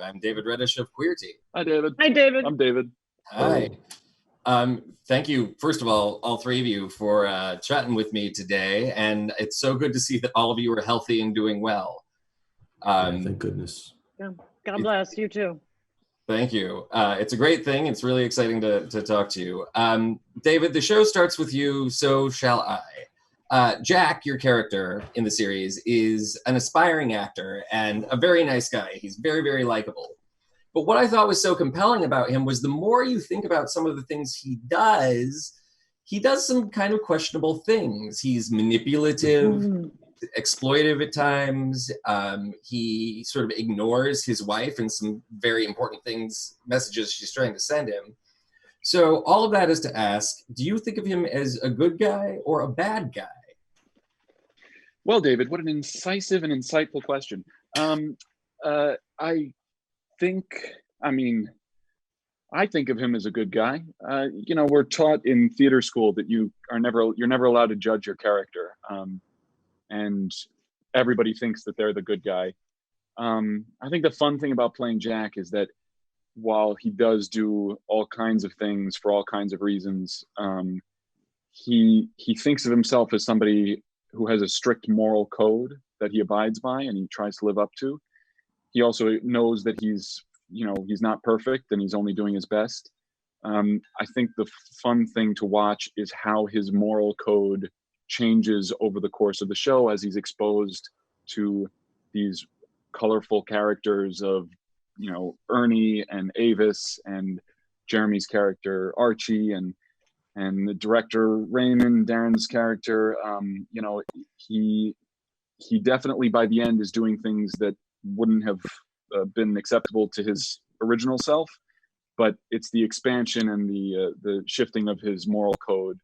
I'm David Reddish of Queerty. Hi, David. Hi, David. I'm David. Hi. Thank you, first of all three of you, for chatting with me today. And it's so good to see that all of you are healthy and doing well. Thank goodness. Yeah. God bless you too. Thank you. It's a great thing. It's really exciting to talk to you. David, the show starts with you, so shall I. Jack, your character in the series, is an aspiring actor and a very nice guy. He's very, very likable. But what I thought was so compelling about him was the more you think about some of the things he does some kind of questionable things. He's manipulative, exploitive at times. He sort of ignores his wife and some very important messages she's trying to send him. So all of that is to ask, do you think of him as a good guy or a bad guy? Well, David, what an incisive and insightful question. I think of him as a good guy. We're taught in theater school that you're never allowed to judge your character. And everybody thinks that they're the good guy. I think the fun thing about playing Jack is that while he does do all kinds of things for all kinds of reasons, he thinks of himself as somebody who has a strict moral code that he abides by and he tries to live up to. He also knows that he's not perfect and he's only doing his best. I think the fun thing to watch is how his moral code changes over the course of the show as he's exposed to these colorful characters of, Ernie and Avis and Jeremy's character, Archie, and the director, Raymond, Darren's character. He definitely by the end is doing things that wouldn't have been acceptable to his original self, but it's the expansion and the shifting of his moral code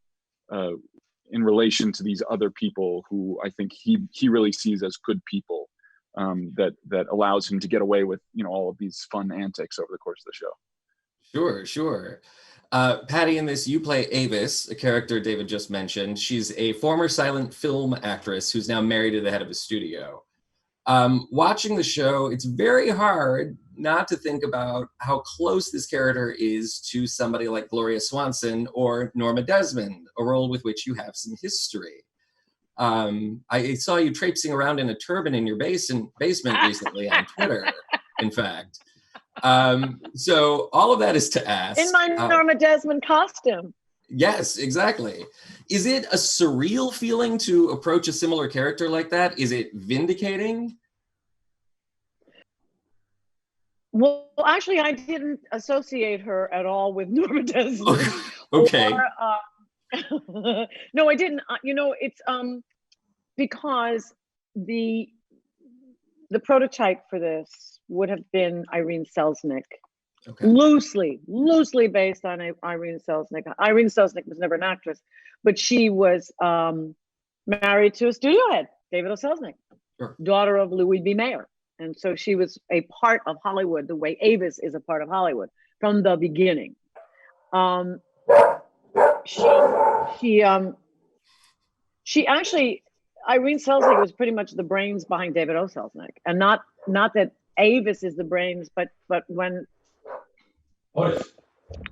in relation to these other people who I think he really sees as good people, that allows him to get away with all of these fun antics over the course of the show. Sure. Patti, in this, you play Avis, a character David just mentioned. She's a former silent film actress who's now married to the head of a studio. Watching the show, it's very hard not to think about how close this character is to somebody like Gloria Swanson or Norma Desmond, a role with which you have some history. I saw you traipsing around in a turban in your basement recently on Twitter, in fact. So all of that is to ask. In my Norma Desmond costume. Yes, exactly. Is it a surreal feeling to approach a similar character like that? Is it vindicating? Well, actually, I didn't associate her at all with Norma Desmond. Okay. No, I didn't. It's because the prototype for this would have been Irene Selznick. Okay. Loosely based on Irene Selznick. Irene Selznick was never an actress, but she was married to a studio head, David O. Selznick, sure, daughter of Louis B. Mayer. And so she was a part of Hollywood the way Avis is a part of Hollywood from the beginning. She actually, Irene Selznick was pretty much the brains behind David O. Selznick. And not that Avis is the brains, but when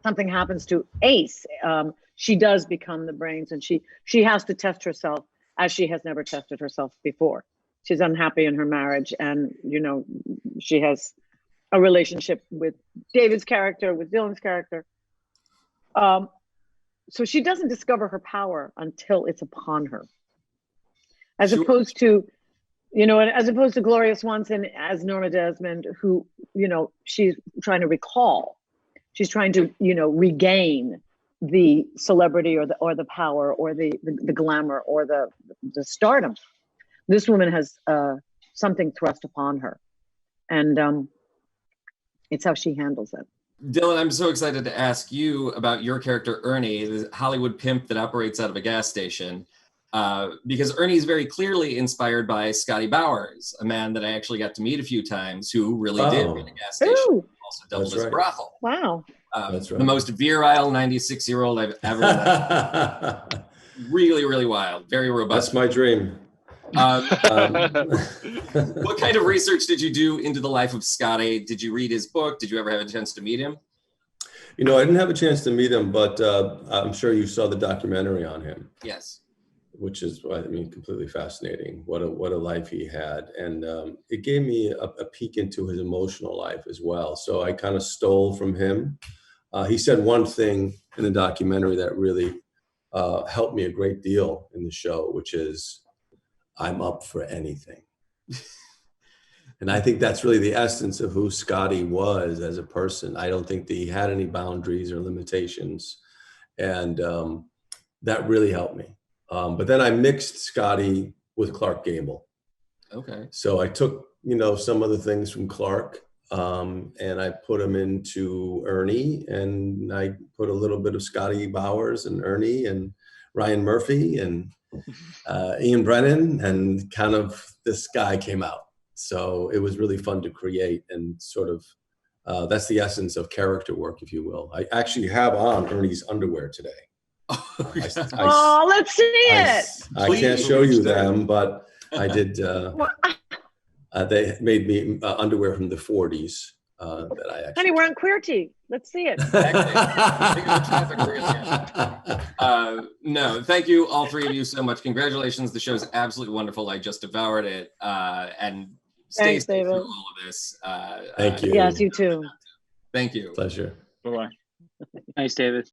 something happens to Ace, she does become the brains, and she has to test herself as she has never tested herself before. She's unhappy in her marriage, and she has a relationship with David's character, with Dylan's character. So she doesn't discover her power until it's upon her, as opposed to Gloria Swanson as Norma Desmond, who she's trying to recall. She's trying to, regain the celebrity or the power or the glamour or the stardom. This woman has something thrust upon her, and it's how she handles it. Dylan, I'm so excited to ask you about your character, Ernie, the Hollywood pimp that operates out of a gas station, because Ernie is very clearly inspired by Scotty Bowers, a man that I actually got to meet a few times who really did run a gas station. Ooh. Also doubled as a brothel. Wow. That's right. The most virile 96-year-old I've ever met. Really, really wild. Very robust. That's my dream. What kind of research did you do into the life of Scotty? Did you read his book? Did you ever have a chance to meet him? You know, I didn't have a chance to meet him, but I'm sure you saw the documentary on him. Yes. Which is, I mean, completely fascinating. What a life he had. And it gave me a peek into his emotional life as well. So I kind of stole from him. He said one thing in the documentary that really helped me a great deal in the show, which is, I'm up for anything. And I think that's really the essence of who Scotty was as a person. I don't think that he had any boundaries or limitations. And that really helped me. But then I mixed Scotty with Clark Gable. Okay. So I took, you know, some of the things from Clark and I put them into Ernie, and I put a little bit of Scotty Bowers and Ernie and Ryan Murphy and Ian Brennan, and kind of this guy came out. So it was really fun to create, and sort of that's the essence of character work, if you will. I actually have on Ernie's underwear today. Oh, let's see it. I can't show you them, but I did. They made me underwear from the 40s that I actually. Honey, we're on Queerty. Let's see it. No, thank you, all three of you, so much. Congratulations. The show's absolutely wonderful. I just devoured it. And stay safe through all of this. Thank you. Yes, you too. Thank you. Pleasure. Bye-bye. Thanks, David.